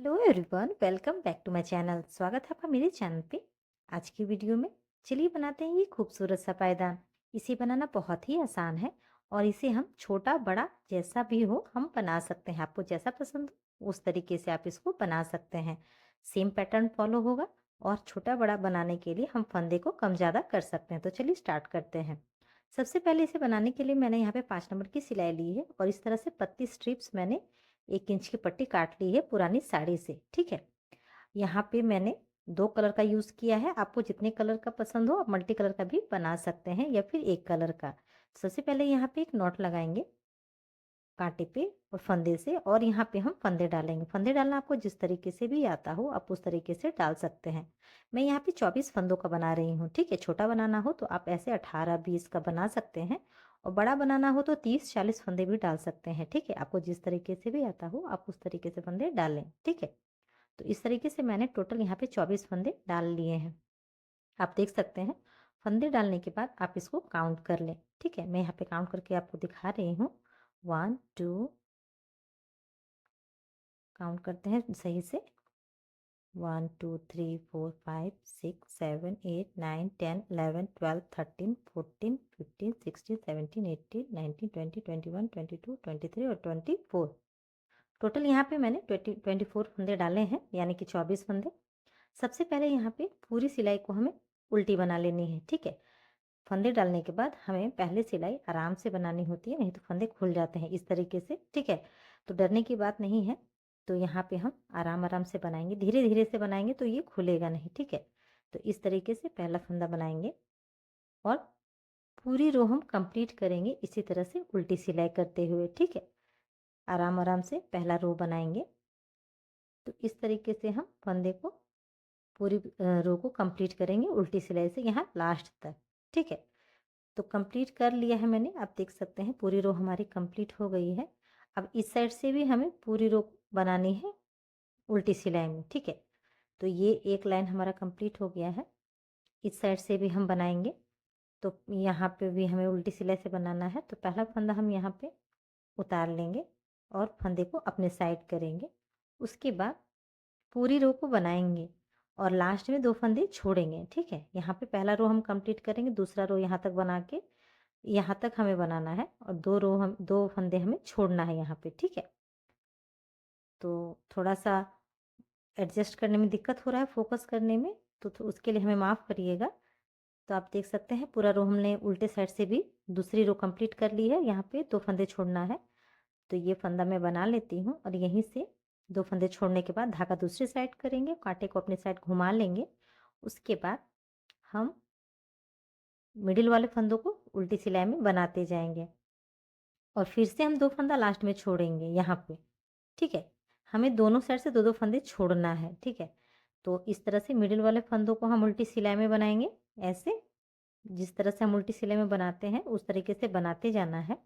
Hello everyone, welcome back to my channel. स्वागत है आपका मेरे चैनल पे। आज की वीडियो में चलिए बनाते हैं ये खूबसूरत सा पायदान। इसे बनाना बहुत ही आसान है और इसे हम छोटा बड़ा जैसा भी हो हम बना सकते हैं। आपको जैसा पसंद हो उस तरीके से आप इसको बना सकते हैं। सेम पैटर्न फॉलो होगा और छोटा बड़ा बनाने के लिए हम फंदे को कम ज़्यादा कर सकते हैं। तो चलिए स्टार्ट करते हैं। सबसे पहले इसे बनाने के लिए मैंने यहाँ पे 5 नंबर की सिलाई ली है और इस तरह से पत्ती स्ट्रिप्स मैंने 1 इंच की पट्टी काट ली है पुरानी साड़ी से। ठीक है, यहाँ पे मैंने 2 कलर का यूज़ किया है। आपको जितने कलर का पसंद हो आप मल्टी कलर का भी बना सकते हैं या फिर एक कलर का। सबसे पहले यहाँ पे एक नॉट लगाएंगे कांटे पे और फंदे से, और यहाँ पे हम फंदे डालेंगे। फंदे डालना आपको जिस तरीके से भी आता हो आप उस तरीके से डाल सकते हैं। मैं यहाँ पे 24 फंदों का बना रही हूँ। ठीक है, छोटा बनाना हो तो आप ऐसे 18-20 का बना सकते हैं और बड़ा बनाना हो तो 30-40 फंदे भी डाल सकते हैं। ठीक है, आपको जिस तरीके से भी आता हो आप उस तरीके से फंदे डालें। ठीक है, तो इस तरीके से मैंने टोटल यहाँ पे 24 फंदे डाल लिए हैं। आप देख सकते हैं। फंदे डालने के बाद आप इसको काउंट कर लें। ठीक है, मैं यहाँ पे काउंट करके आपको दिखा रही हूँ। 1 2, काउंट करते हैं सही से। 1 2 3 4 5 6 7 8 9 10 11 12 13 14 15 16 17 18 19 20 21 22 23 और 24। टोटल यहाँ पे मैंने 24 फंदे डाले हैं, यानी कि 24 फंदे। सबसे पहले यहाँ पे पूरी सिलाई को हमें उल्टी बना लेनी है। ठीक है, फंदे डालने के बाद हमें पहले सिलाई आराम से बनानी होती है, नहीं तो फंदे खुल जाते हैं इस तरीके से। ठीक है, तो डरने की बात नहीं है। तो यहाँ पे हम आराम आराम से बनाएंगे, धीरे धीरे से बनाएंगे तो ये खुलेगा नहीं। ठीक है, तो इस तरीके से पहला फंदा बनाएंगे और पूरी रो हम कंप्लीट करेंगे इसी तरह से उल्टी सिलाई करते हुए। ठीक है, आराम आराम से पहला रो बनाएंगे। तो इस तरीके से हम फंदे को पूरी रो को कंप्लीट करेंगे उल्टी सिलाई से यहाँ लास्ट तक। ठीक है, तो कंप्लीट कर लिया है मैंने। आप देख सकते हैं पूरी रो हमारी कंप्लीट हो गई है। अब इस साइड से भी हमें पूरी रो बनानी है उल्टी सिलाई में। ठीक है, तो ये एक लाइन हमारा कंप्लीट हो गया है। इस साइड से भी हम बनाएंगे, तो यहाँ पे भी हमें उल्टी सिलाई से बनाना है। तो पहला फंदा हम यहाँ पे उतार लेंगे और फंदे को अपने साइड करेंगे। उसके बाद पूरी रो को बनाएंगे और लास्ट में 2 फंदे छोड़ेंगे। ठीक है, यहाँ पे पहला रो हम कंप्लीट करेंगे, दूसरा रो यहाँ तक बना के यहाँ तक हमें बनाना है और 2 फंदे हमें छोड़ना है यहाँ पे। ठीक है, तो थोड़ा सा एडजस्ट करने में दिक्कत हो रहा है, फोकस करने में, तो उसके लिए हमें माफ़ करिएगा। तो आप देख सकते हैं पूरा रो हमने उल्टे साइड से भी दूसरी रो कंप्लीट कर ली है। यहाँ पे 2 फंदे छोड़ना है, तो ये फंदा मैं बना लेती हूँ और यहीं से 2 फंदे छोड़ने के बाद धागा दूसरी साइड करेंगे, कांटे को अपनी साइड घुमा लेंगे। उसके बाद हम मिडिल वाले फंदों को उल्टी सिलाई में बनाते जाएंगे और फिर से हम 2 फंदा लास्ट में छोड़ेंगे यहाँ पे। ठीक है, हमें दोनों साइड से 2-2 फंदे छोड़ना है। ठीक है, तो इस तरह से मिडिल वाले फंदों को हम उल्टी सिलाई में बनाएंगे। ऐसे जिस तरह से हम उल्टी सिलाई में बनाते हैं उस तरीके से बनाते जाना है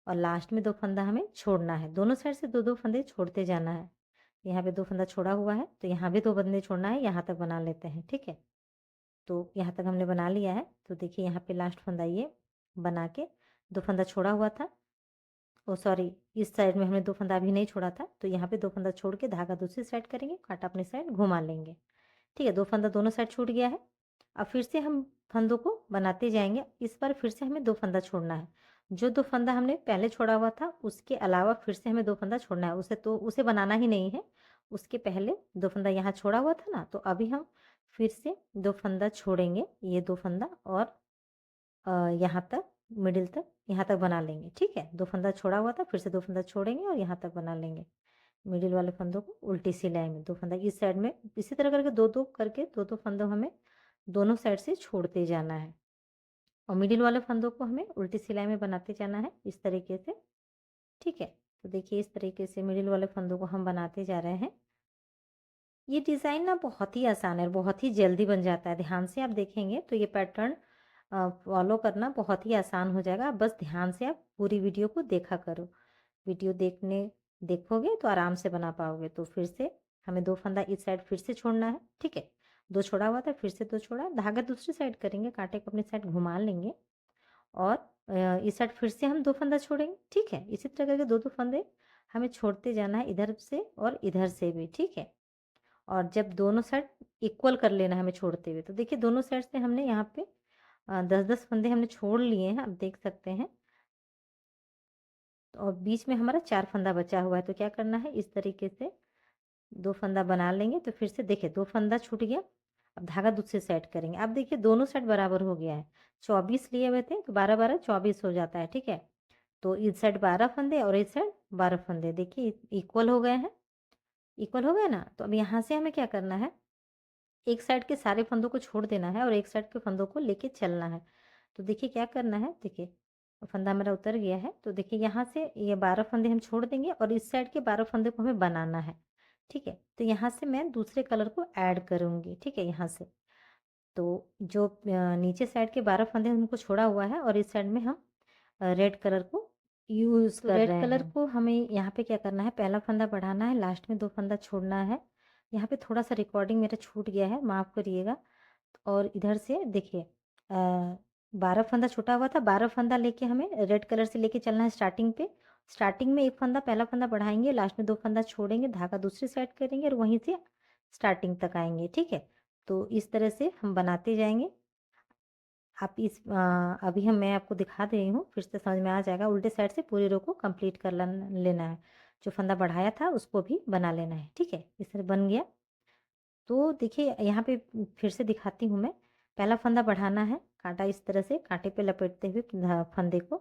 और लास्ट में 2 फंदा हमें छोड़ना है। दोनों साइड से 2-2 फंदे छोड़ते जाना है। यहाँ पे 2 फंदा छोड़ा हुआ है तो यहाँ भी 2 फंदे छोड़ना है, यहाँ तक बना लेते हैं। ठीक है, तो यहाँ तक हमने बना लिया है। तो देखिए यहाँ पे लास्ट फंदा ये बना के 2 फंदा छोड़ा हुआ था। ओ सॉरी, इस साइड में हमने 2 फंदा अभी नहीं छोड़ा था, तो यहाँ पे 2 फंदा छोड़ के धागा दूसरी साइड करेंगे, कांटा अपनी साइड घुमा लेंगे। ठीक है, 2 फंदा दोनों साइड छूट गया है। अब फिर से हम फंदों को बनाते जाएंगे। इस बार फिर से हमें 2 फंदा छोड़ना है। जो 2 फंदा हमने पहले छोड़ा हुआ था उसके अलावा फिर से हमें 2 फंदा छोड़ना है। उसे बनाना ही नहीं है। उसके पहले 2 फंदा यहाँ छोड़ा हुआ था ना, तो अभी हम फिर से 2 फंदा छोड़ेंगे, ये 2 फंदा और यहाँ तक मिडिल तक यहाँ तक बना लेंगे। ठीक है, 2 फंदा छोड़ा हुआ था, फिर से 2 फंदा छोड़ेंगे और यहाँ तक बना लेंगे। मिडिल वाले फंदों को उल्टी सिलाई में 2 फंदा इस साइड में, इसी तरह करके 2-2 करके 2-2 फंदों हमें दोनों साइड से छोड़ते जाना है और मिडिल वाले फंदों को हमें उल्टी सिलाई में बनाते जाना है इस तरीके से। ठीक है, तो देखिए इस तरीके से मिडिल वाले फंदों को हम बनाते जा रहे हैं। ये डिज़ाइन ना बहुत ही आसान है और बहुत ही जल्दी बन जाता है। ध्यान से आप देखेंगे तो ये पैटर्न फॉलो करना बहुत ही आसान हो जाएगा। बस ध्यान से आप पूरी वीडियो को देखा करो। वीडियो देखोगे तो आराम से बना पाओगे। तो फिर से हमें 2 फंदा इस साइड फिर से छोड़ना है। ठीक है, 2 छोड़ा हुआ था, फिर से 2 छोड़ा, धागा दूसरी साइड करेंगे, कांटे को अपनी साइड घुमा लेंगे और इस साइड फिर से हम 2 फंदा छोड़ेंगे। ठीक है, इसी तरह करके 2-2 फंदे हमें छोड़ते जाना है इधर से और इधर से भी, ठीक है। और जब दोनों साइड इक्वल कर लेना है हमें छोड़ते हुए। तो देखिए दोनों साइड से हमने यहाँ पे 10-10 फंदे हमने छोड़ लिए हैं, आप देख सकते हैं। और बीच में हमारा 4 फंदा बचा हुआ है, तो क्या करना है, इस तरीके से 2 फंदा बना लेंगे। तो फिर से देखिए 2 फंदा छूट गया। अब धागा दूसरी साइड करेंगे। अब देखिए दोनों साइड बराबर हो गया है। 24 लिए हुए थे तो 12-12 24 हो जाता है, ठीक है। तो इस साइड 12 फंदे और इस साइड 12 फंदे, देखिए इक्वल हो गए हैं। इक्वल हो गए ना। तो अब यहाँ से हमें क्या करना है, एक साइड के सारे फंदों को छोड़ देना है और एक साइड के फंदों को लेके चलना है। तो देखिए क्या करना है, देखिए फंदा मेरा उतर गया है। तो देखिए यहाँ से ये 12 फंदे हम छोड़ देंगे और इस साइड के 12 फंदे को हमें बनाना है, ठीक है। तो यहाँ से मैं दूसरे कलर को ऐड करूँगी, ठीक है, यहाँ से। तो जो नीचे साइड के 12 फंदे हमको छोड़ा हुआ है और इस साइड में हम रेड कलर को यूज़ कर रहे हैं। रेड कलर को हमें यहाँ पे क्या करना है, पहला फंदा बढ़ाना है, लास्ट में 2 फंदा छोड़ना है। यहाँ पे थोड़ा-सा रिकॉर्डिंग मेरा छूट गया है, माफ़ करिएगा। और इधर से देखिए 12 फंदा छूटा हुआ था, 12 फंदा लेके हमें रेड कलर से लेके चलना है स्टार्टिंग पे। स्टार्टिंग में 1 फंदा, पहला फंदा बढ़ाएँगे, लास्ट में 2 फंदा छोड़ेंगे, धागा दूसरी साइड करेंगे और वहीं से स्टार्टिंग तक आएँगे, ठीक है। तो इस तरह से हम बनाते जाएँगे। आप अभी मैं आपको दिखा दे रही हूँ, फिर से समझ में आ जाएगा। उल्टे साइड से पूरी रो को कंप्लीट कर लेना है। जो फंदा बढ़ाया था उसको भी बना लेना है, ठीक है। इस तरह बन गया। तो देखिए यहाँ पे फिर से दिखाती हूँ मैं। पहला फंदा बढ़ाना है, कांटा इस तरह से कांटे पे लपेटते हुए फंदे को,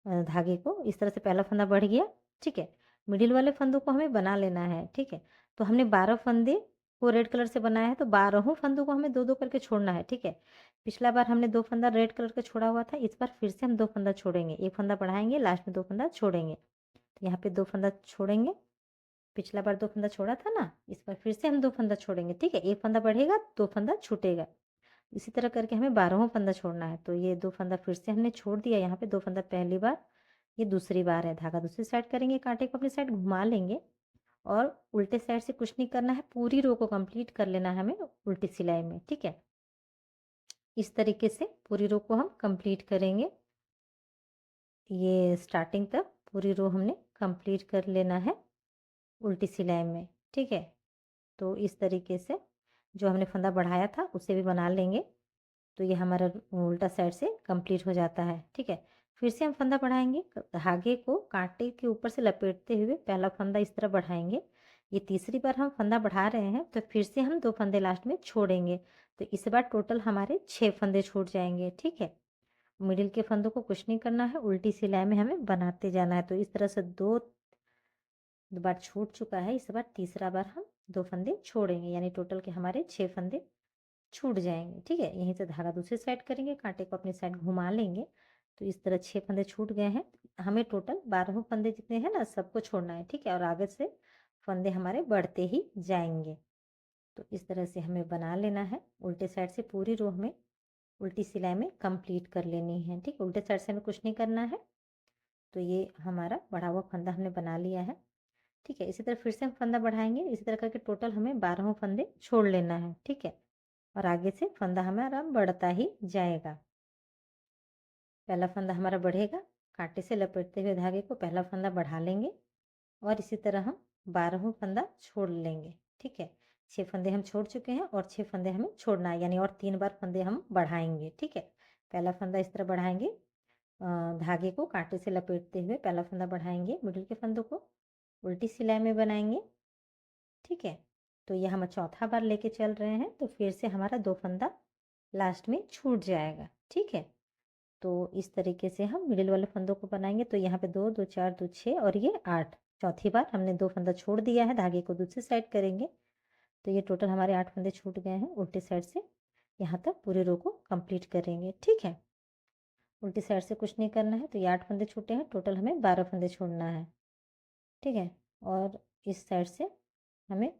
धागे को इस तरह से पहला फंदा बढ़ गया, ठीक है। मिडिल वाले फंदों को हमें बना लेना है, ठीक है। तो हमने 12 फंदे को रेड कलर से बनाया है, तो 12 फंदों को हमें 2-2 करके छोड़ना है, ठीक है। पिछला बार हमने 2 फंदा रेड कलर का छोड़ा हुआ था, इस बार फिर से हम 2 फंदा छोड़ेंगे, 1 फंदा बढ़ाएंगे, लास्ट में 2 फंदा छोड़ेंगे। तो यहाँ पे 2 फंदा छोड़ेंगे। पिछला बार 2 फंदा छोड़ा था ना, इस बार फिर से हम 2 फंदा छोड़ेंगे, ठीक है। 1 फंदा बढ़ेगा, 2 फंदा छूटेगा। इसी तरह करके हमें 12वां फंदा छोड़ना है। तो ये 2 फंदा फिर से हमने छोड़ दिया, यहाँ पे 2 फंदा पहली बार, ये दूसरी बार है। धागा दूसरी साइड करेंगे, कांटे को अपनी साइड घुमा लेंगे और उल्टे साइड से कुछ नहीं करना है, पूरी रो को कंप्लीट कर लेना है हमें उल्टी सिलाई में, ठीक है। इस तरीके से पूरी रो को हम कंप्लीट करेंगे। ये स्टार्टिंग तक पूरी रो हमने कंप्लीट कर लेना है उल्टी सिलाई में, ठीक है। तो इस तरीके से जो हमने फंदा बढ़ाया था उसे भी बना लेंगे। तो ये हमारा उल्टा साइड से कंप्लीट हो जाता है, ठीक है। फिर से हम फंदा बढ़ाएंगे, धागे को कांटे के ऊपर से लपेटते हुए पहला फंदा इस तरह बढ़ाएंगे। ये तीसरी बार हम फंदा बढ़ा रहे हैं, तो फिर से हम 2 फंदे लास्ट में छोड़ेंगे। तो इस बार टोटल हमारे 6 फंदे छूट जाएंगे, ठीक है। मिडिल के फंदों को कुछ नहीं करना है, उल्टी सिलाई में हमें बनाते जाना है। तो इस तरह से 2 बार छूट चुका है, इस बार तीसरा बार हम 2 फंदे छोड़ेंगे, यानी टोटल के हमारे 6 फंदे छूट जाएंगे, ठीक है। यहीं से धागा दूसरी साइड करेंगे, कांटे को अपनी साइड घुमा लेंगे। तो इस तरह 6 फंदे छूट गए हैं। हमें टोटल 12 फंदे जितने हैं ना, सबको छोड़ना है, ठीक है। और आगे से फंदे हमारे बढ़ते ही जाएंगे। तो इस तरह से हमें बना लेना है। उल्टे साइड से पूरी रो हमें उल्टी सिलाई में कंप्लीट कर लेनी है, ठीक है। उल्टे साइड से हमें कुछ नहीं करना है। तो ये हमारा बढ़ा हुआ फंदा हमने बना लिया है, ठीक है। इसी तरह फिर से हम फंदा बढ़ाएंगे, इसी तरह करके टोटल हमें 12 फंदे छोड़ लेना है, ठीक है। और आगे से फंदा हमारा बढ़ता ही जाएगा। पहला फंदा हमारा बढ़ेगा, कांटे से लपेटते हुए धागे को पहला फंदा बढ़ा लेंगे और इसी तरह हम 12वां फंदा छोड़ लेंगे, ठीक है। 6 फंदे हम छोड़ चुके हैं और 6 फंदे हमें छोड़ना है, यानी और 3 बार फंदे हम बढ़ाएंगे, ठीक है। पहला फंदा इस तरह बढ़ाएंगे, धागे को कांटे से लपेटते हुए पहला फंदा बढ़ाएंगे, मिडिल के फंदों को उल्टी सिलाई में बनाएंगे, ठीक है। तो ये हम चौथा बार लेके चल रहे हैं, तो फिर से हमारा 2 फंदा लास्ट में छूट जाएगा, ठीक है। तो इस तरीके से हम मिडिल वाले फंदों को बनाएंगे। तो यहाँ पे 2 2 4 2 6 और ये 8, चौथी बार हमने 2 फंदा छोड़ दिया है, धागे को दूसरी साइड करेंगे। तो ये टोटल हमारे 8 फंदे छूट गए हैं उल्टी साइड से। यहाँ तक पूरे रो को कंप्लीट करेंगे, ठीक है। उल्टी साइड से कुछ नहीं करना है। तो ये 8 फंदे छूटे हैं, टोटल हमें 12 फंदे छोड़ना है, ठीक है। और इस साइड से हमें,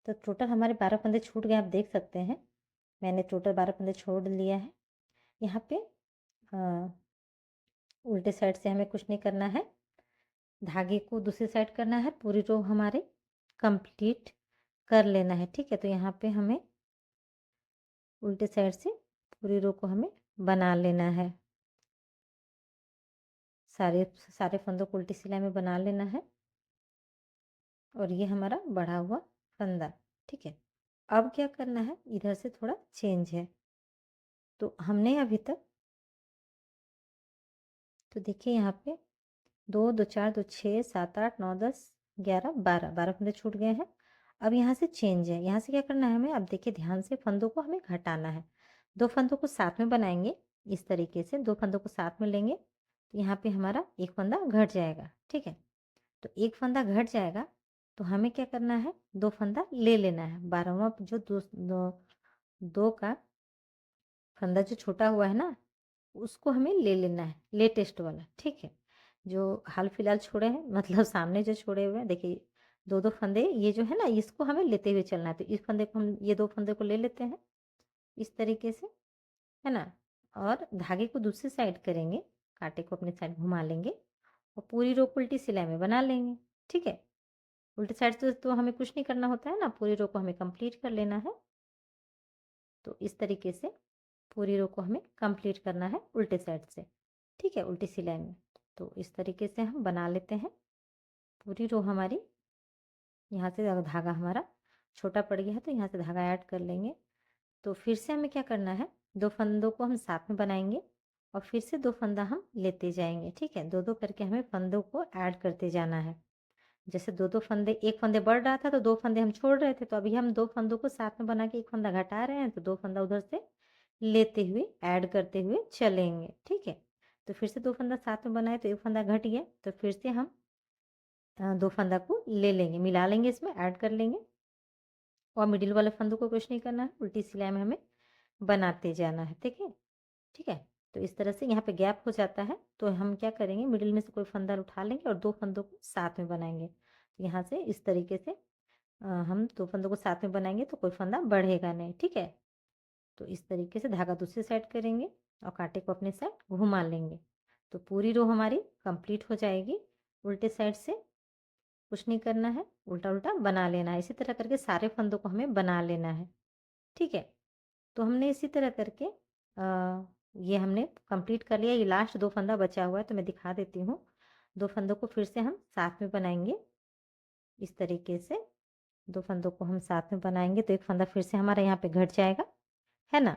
तो टोटल हमारे 12 फंदे छूट गए, आप देख सकते हैं। मैंने टोटल 12 फंदे छोड़ लिया है। यहाँ पे उल्टे साइड से हमें कुछ नहीं करना है, धागे को दूसरी साइड करना है, पूरी रो हमारे कंप्लीट कर लेना है, ठीक है। तो यहाँ पे हमें उल्टे साइड से पूरी रो को हमें बना लेना है। सारे सारे फंदों को उल्टी सिलाई में बना लेना है। और ये हमारा बढ़ा हुआ फंदा, ठीक है। अब क्या करना है, इधर से थोड़ा चेंज है। तो हमने अभी तक, तो देखिए यहाँ पे 2 2 4 2 6 7 8 9 10 11 12 फंदे छूट गए हैं। अब यहाँ से चेंज है, यहाँ से क्या करना है हमें, अब देखिए ध्यान से फंदों को हमें घटाना है। 2 फंदों को साथ में बनाएंगे इस तरीके से, 2 फंदों को साथ में लेंगे तो यहाँ पे हमारा एक फंदा घट जाएगा, ठीक है। तो एक फंदा घट जाएगा तो हमें क्या करना है, 2 फंदा ले लेना है। 12वां जो दो का फंदा जो छोटा हुआ है ना, उसको हमें ले लेना है, लेटेस्ट वाला, ठीक है। जो हाल फिलहाल छोड़े हैं, मतलब सामने जो छोड़े हुए हैं, देखिए 2 फंदे ये जो है ना, इसको हमें लेते हुए चलना है। तो इस फंदे को हम, ये 2 फंदे को ले लेते हैं इस तरीके से, है ना। और धागे को दूसरी साइड करेंगे, कांटे को अपनी साइड घुमा लेंगे और पूरी रो को उल्टी सिलाई में बना लेंगे, ठीक है। उल्टी साइड से तो हमें कुछ नहीं करना होता है ना, पूरी रो को हमें कंप्लीट कर लेना है। तो इस तरीके से पूरी रो को हमें कंप्लीट करना है उल्टे साइड से, ठीक है, उल्टी सिलाई में। तो इस तरीके से हम बना लेते हैं पूरी रो हमारी। यहाँ से धागा हमारा छोटा पड़ गया है तो यहाँ से धागा ऐड कर लेंगे। तो फिर से हमें क्या करना है, 2 फंदों को हम साथ में बनाएंगे और फिर से 2 फंदा हम लेते जाएंगे, ठीक है। 2 करके हमें फंदों को ऐड करते जाना है। जैसे 2 फंदे, एक फंदे बढ़ रहा था तो 2 फंदे हम छोड़ रहे थे, तो अभी हम 2 फंदों को साथ में बना के एक फंदा घटा रहे हैं, तो 2 फंदा उधर से लेते हुए ऐड करते हुए चलेंगे, ठीक है। तो फिर से 2 फंदा साथ में बनाए तो एक फंदा घट गया, तो फिर से हम 2 फंदा को ले लेंगे, मिला लेंगे, इसमें ऐड कर लेंगे और मिडिल वाले फंदों को कुछ नहीं करना है, उल्टी सिलाई में हमें बनाते जाना है, ठीक है, ठीक है। तो इस तरह से यहाँ पे गैप हो जाता है तो हम क्या करेंगे, मिडिल में से कोई फंदा उठा लेंगे और 2 फंदों को साथ में बनाएंगे। तो यहाँ से इस तरीके से हम 2 फंदों को साथ में बनाएंगे तो कोई फंदा बढ़ेगा नहीं, ठीक है। तो इस तरीके से धागा दूसरी साइड करेंगे और कांटे को अपने साइड घुमा लेंगे। तो पूरी रो हमारी कंप्लीट हो जाएगी। उल्टे साइड से कुछ नहीं करना है, उल्टा उल्टा बना लेना है। इसी तरह करके सारे फंदों को हमें बना लेना है, ठीक है। तो हमने इसी तरह करके ये हमने कंप्लीट कर लिया। ये लास्ट 2 फंदा बचा हुआ है तो मैं दिखा देती हूँ। 2 फंदों को फिर से हम साथ में बनाएंगे इस तरीके से। 2 फंदों को हम साथ में बनाएंगे तो एक फंदा फिर से हमारा यहाँ पे घट जाएगा, है ना।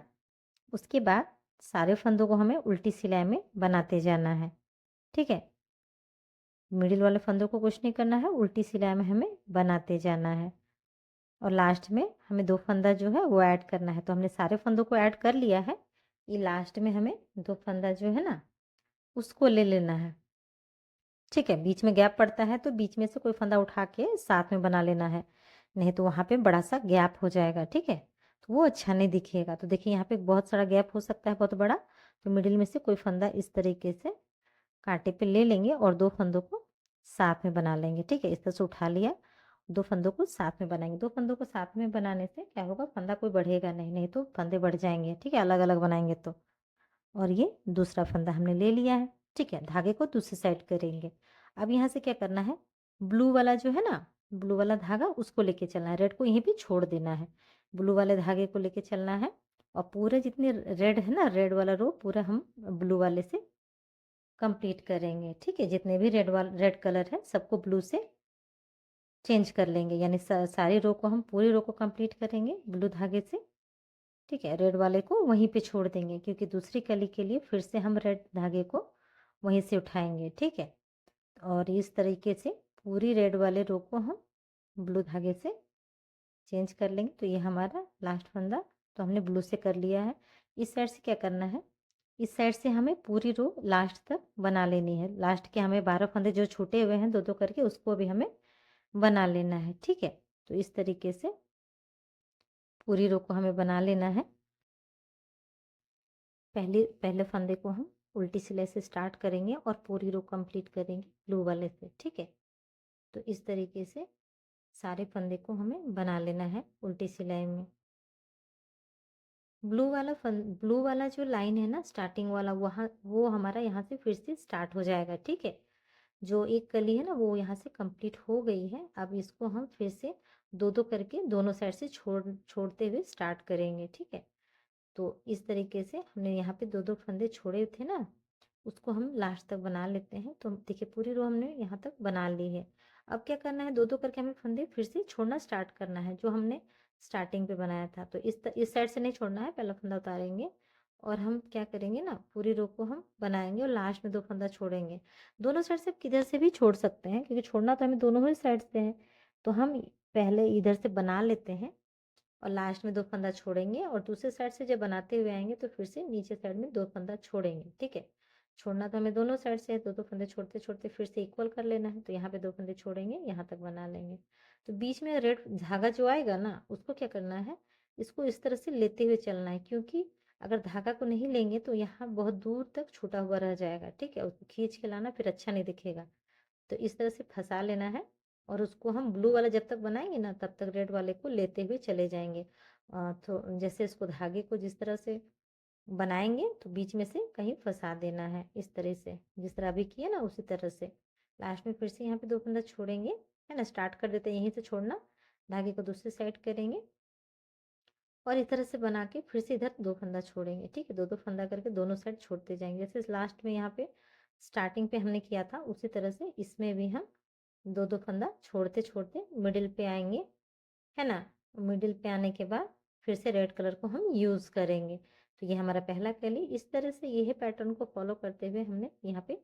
उसके बाद सारे फंदों को हमें उल्टी सिलाई में बनाते जाना है, ठीक है। मिडिल वाले फंदों को कुछ नहीं करना है, उल्टी सिलाई में हमें बनाते जाना है और लास्ट में हमें 2 फंदा जो है वो ऐड करना है। तो हमने सारे फंदों को ऐड कर लिया है, ये लास्ट में हमें 2 फंदा जो है ना उसको ले लेना है, ठीक है। बीच में गैप पड़ता है तो बीच में से कोई फंदा उठा के साथ में बना लेना है, नहीं तो वहाँ पे बड़ा सा गैप हो जाएगा, ठीक है। तो वो अच्छा नहीं दिखेगा। तो देखिए यहाँ पे बहुत सारा गैप हो सकता है, बहुत बड़ा। तो मिडिल में से कोई फंदा इस तरीके से कांटे पे ले लेंगे और 2 फंदों को साथ में बना लेंगे, ठीक है। इस तरह से उठा लिया, 2 फंदों को साथ में बनाएंगे। 2 फंदों को साथ में बनाने से क्या होगा, फंदा कोई बढ़ेगा नहीं, नहीं तो फंदे बढ़ जाएंगे, ठीक है, अलग अलग बनाएंगे तो। और ये दूसरा फंदा हमने ले लिया है, ठीक है। धागे को दूसरी साइड करेंगे। अब यहाँ से क्या करना है, ब्लू वाला जो है ना, ब्लू वाला धागा उसको लेके चलना है, रेड को यहीं पे छोड़ देना है। ब्लू वाले धागे को लेके चलना है और पूरे जितने रेड है ना, रेड वाला रो पूरा हम ब्लू वाले से कंप्लीट करेंगे, ठीक है। जितने भी रेड कलर है सबको ब्लू से चेंज कर लेंगे, यानी सारी रो को हम पूरी रो को कंप्लीट करेंगे ब्लू धागे से, ठीक है। रेड वाले को वहीं पे छोड़ देंगे क्योंकि दूसरी कली के लिए फिर से हम रेड धागे को वहीं से उठाएंगे, ठीक है। और इस तरीके से पूरी रेड वाले रो को हम ब्लू धागे से चेंज कर लेंगे। तो ये हमारा लास्ट फंदा तो हमने ब्लू से कर लिया है। इस साइड से क्या करना है, इस साइड से हमें पूरी रो लास्ट तक बना लेनी है। लास्ट के हमें 12 फंदे जो छूटे हुए हैं 2 करके, उसको भी हमें बना लेना है, ठीक है। तो इस तरीके से पूरी रो को हमें बना लेना है। पहले फंदे को हम उल्टी सिलाई से स्टार्ट करेंगे और पूरी रो कंप्लीट करेंगे ब्लू वाले से, ठीक है। तो इस तरीके से सारे फंदे को हमें बना लेना है उल्टी सिलाई में। ब्लू वाला जो लाइन है ना, स्टार्टिंग वाला, वहाँ वो हमारा यहाँ से फिर से स्टार्ट हो जाएगा, ठीक है। जो एक कली है ना वो यहाँ से कंप्लीट हो गई है। अब इसको हम फिर से 2 करके दोनों साइड से छोड़ते हुए स्टार्ट करेंगे, ठीक है। तो इस तरीके से हमने यहाँ पे 2 फंदे छोड़े थे ना, उसको हम लास्ट तक बना लेते हैं। तो देखिए पूरी रो हमने यहाँ तक बना ली है। अब क्या करना है, दो दो करके हमें फंदे फिर से छोड़ना स्टार्ट करना है जो हमने स्टार्टिंग पे बनाया था। तो इस साइड से नहीं छोड़ना है, पहला फंदा उतारेंगे और हम क्या करेंगे ना, पूरी रो को हम बनाएंगे और लास्ट में दो फंदा छोड़ेंगे। दोनों साइड से किधर से भी छोड़ सकते हैं क्योंकि छोड़ना तो हमें दोनों ही साइड से है। तो हम पहले इधर से बना लेते हैं और लास्ट में दो फंदा छोड़ेंगे और दूसरे साइड से जब बनाते हुए आएंगे तो फिर से नीचे साइड में दो फंदा छोड़ेंगे। ठीक है, छोड़ना तो हमें दोनों साइड से है, दो दो फंदे छोड़ते छोड़ते फिर से इक्वल कर लेना है। तो यहाँ पे दो फंदे छोड़ेंगे, यहाँ तक बना लेंगे। तो बीच में रेड धागा जो आएगा ना, उसको क्या करना है, इसको इस तरह से लेते हुए चलना है क्योंकि अगर धागा को नहीं लेंगे तो यहाँ बहुत दूर तक छूटा हुआ रह जाएगा। ठीक है, उसको खींच के लाना, फिर अच्छा नहीं दिखेगा। तो इस तरह से फंसा लेना है और उसको हम ब्लू वाला जब तक बनाएंगे ना तब तक रेड वाले को लेते हुए चले जाएंगे। तो जैसे इसको धागे को जिस तरह से बनाएंगे तो बीच में से कहीं फंसा देना है, इस तरह से जिस तरह अभी किया ना उसी तरह से। लास्ट में फिर से यहाँ पे दो फंदा छोड़ेंगे, है ना, स्टार्ट कर देते हैं यहीं से छोड़ना, धागे को दूसरी साइड करेंगे और इस तरह से बना के फिर से इधर दो फंदा छोड़ेंगे। ठीक है, दो दो फंदा करके दोनों साइड छोड़ते जाएंगे जैसे लास्ट में यहाँ पे स्टार्टिंग पे हमने किया था उसी तरह से इसमें भी हम दो दो फंदा छोड़ते छोड़ते मिडिल पे आएंगे, है ना। मिडिल पे आने के बाद फिर से रेड कलर को हम यूज़ करेंगे। तो ये हमारा पहला कली। इस तरह से ये पैटर्न को फॉलो करते हुए हमने यहाँ पे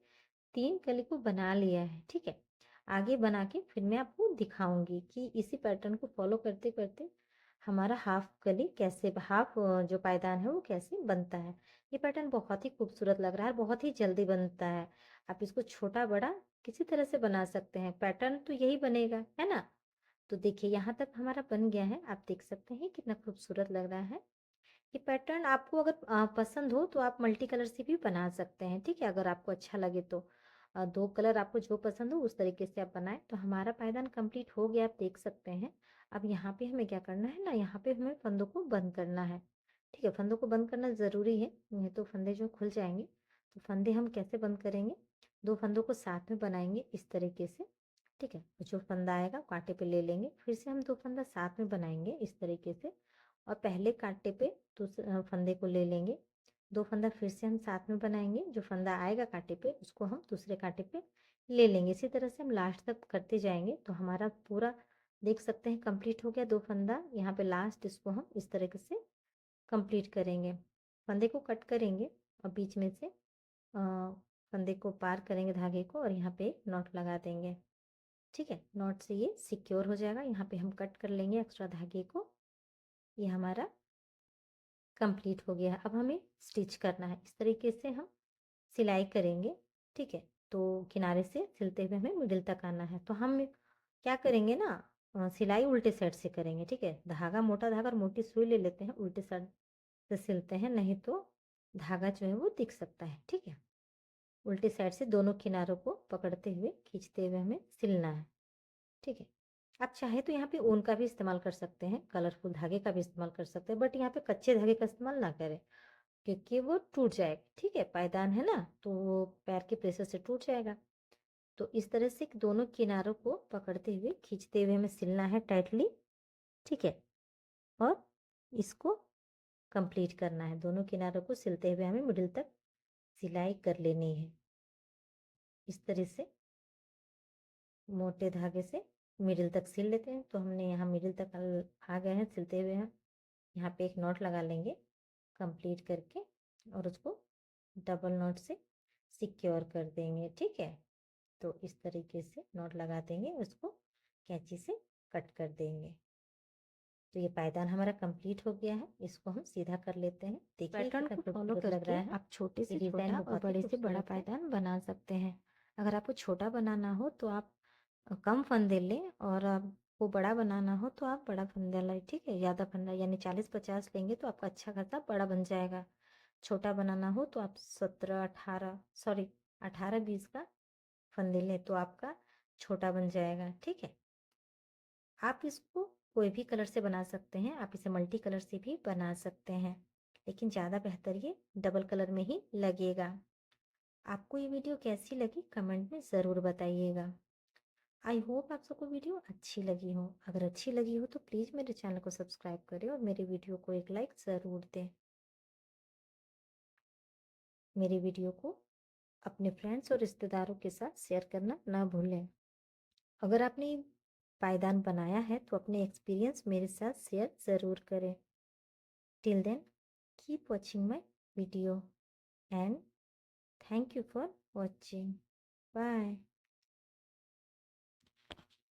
3 कली को बना लिया है। ठीक है, आगे बना के फिर मैं आपको दिखाऊंगी कि इसी पैटर्न को फॉलो करते करते हमारा हाफ कली कैसे, हाफ जो पायदान है वो कैसे बनता है। ये पैटर्न बहुत ही खूबसूरत लग रहा है, बहुत ही जल्दी बनता है। आप इसको छोटा बड़ा किसी तरह से बना सकते हैं, पैटर्न तो यही बनेगा, है ना। तो देखिए यहाँ तक हमारा बन गया है, आप देख सकते हैं कितना खूबसूरत लग रहा है। ये पैटर्न आपको अगर पसंद हो तो आप मल्टी कलर से भी बना सकते हैं। ठीक है, अगर आपको अच्छा लगे तो दो कलर आपको जो पसंद हो उस तरीके से आप बनाएं। तो हमारा पायदान कंप्लीट हो गया, आप देख सकते हैं। अब यहाँ पे हमें क्या करना है ना, यहाँ पे हमें फंदों को बंद करना है। ठीक है, फंदों को बंद करना ज़रूरी है, नहीं तो फंदे जो खुल जाएंगे। तो फंदे हम कैसे बंद करेंगे, दो फंदों को साथ में बनाएंगे इस तरीके से। ठीक है, जो फंदा आएगा कांटे पे ले लेंगे, फिर से हम दो फंदा साथ में बनाएंगे इस तरीके से और पहले कांटे पे दूसरे फंदे को ले लेंगे। दो फंदा फिर से हम साथ में बनाएंगे, जो फंदा आएगा कांटे पे उसको हम दूसरे कांटे पे ले लेंगे। इसी तरह से हम लास्ट तक करते जाएंगे तो हमारा पूरा देख सकते हैं कंप्लीट हो गया। दो फंदा यहाँ पे लास्ट, इसको हम इस तरीके से कंप्लीट करेंगे। फंदे को कट करेंगे और बीच में से फंदे को पार करेंगे धागे को और यहाँ पे एक नॉट लगा देंगे। ठीक है, नॉट से ये सिक्योर हो जाएगा। यहाँ पे हम कट कर लेंगे एक्स्ट्रा धागे को। ये हमारा कंप्लीट हो गया है। अब हमें स्टिच करना है, इस तरीके से हम सिलाई करेंगे। ठीक है, तो किनारे से सिलते हुए हमें मिडिल तक आना है। तो हम क्या करेंगे ना, सिलाई उल्टे साइड से करेंगे। ठीक है, धागा मोटा धागा और मोटी सुई ले लेते हैं, उल्टे साइड से सिलते हैं, नहीं तो धागा जो है वो दिख सकता है। ठीक है, उल्टे साइड से दोनों किनारों को पकड़ते हुए खींचते हुए हमें सिलना है। ठीक है, आप चाहे तो यहाँ पे ऊन का भी इस्तेमाल कर सकते हैं, कलरफुल धागे का भी इस्तेमाल कर सकते हैं, बट यहाँ पे कच्चे धागे का इस्तेमाल ना करें क्योंकि वो टूट जाएगा। ठीक है, पायदान है ना तो वो पैर के प्रेशर से टूट जाएगा। तो इस तरह से दोनों किनारों को पकड़ते हुए खींचते हुए हमें सिलना है टाइटली। ठीक है, और इसको कंप्लीट करना है। दोनों किनारों को सिलते हुए हमें मिडिल तक सिलाई कर लेनी है। इस तरह से मोटे धागे से मिडिल तक सिल लेते हैं। तो हमने यहाँ मिडिल तक आ गए हैं सिलते हुए हैं। यहाँ पे एक नॉट लगा लेंगे कंप्लीट करके और उसको डबल नॉट से सिक्योर कर देंगे। ठीक है, तो इस तरीके से नॉट लगा देंगे, उसको कैंची से कट कर देंगे। तो ये पायदान हमारा कंप्लीट हो गया है, इसको हम सीधा कर लेते हैं। देखिए पैटर्न कितना को फॉलो खूबसूरत लग करके रहा है। आप छोटे ये से डिज़ाइन छोटा और बहुत ही बड़े से बड़ा खूबसूरत है। पायदान बना सकते हैं। अगर आपको छोटा बनाना हो तो आप कम फंदे लें और आपको बड़ा बनाना हो तो आप बड़ा फंदा लें। ठीक है, ज़्यादा फंदा यानी 40-50 लेंगे तो आपका अच्छा खासा बड़ा बन जाएगा। छोटा बनाना हो तो आप 18-20 का फंदे लें तो आपका छोटा बन जाएगा। ठीक है, आप इसको कोई भी कलर से बना सकते हैं, आप इसे मल्टी कलर से भी बना सकते हैं, लेकिन ज़्यादा बेहतर ये डबल कलर में ही लगेगा। आपको ये वीडियो कैसी लगी कमेंट में ज़रूर बताइएगा। आई होप आप सबको वीडियो अच्छी लगी हो। अगर अच्छी लगी हो तो प्लीज़ मेरे चैनल को सब्सक्राइब करें और मेरे वीडियो को एक लाइक ज़रूर दें। मेरी वीडियो को अपने फ्रेंड्स और रिश्तेदारों के साथ शेयर करना ना भूलें। अगर आपने पायदान बनाया है तो अपने एक्सपीरियंस मेरे साथ शेयर ज़रूर करें। Till then, keep watching my video and thank you for watching. Bye.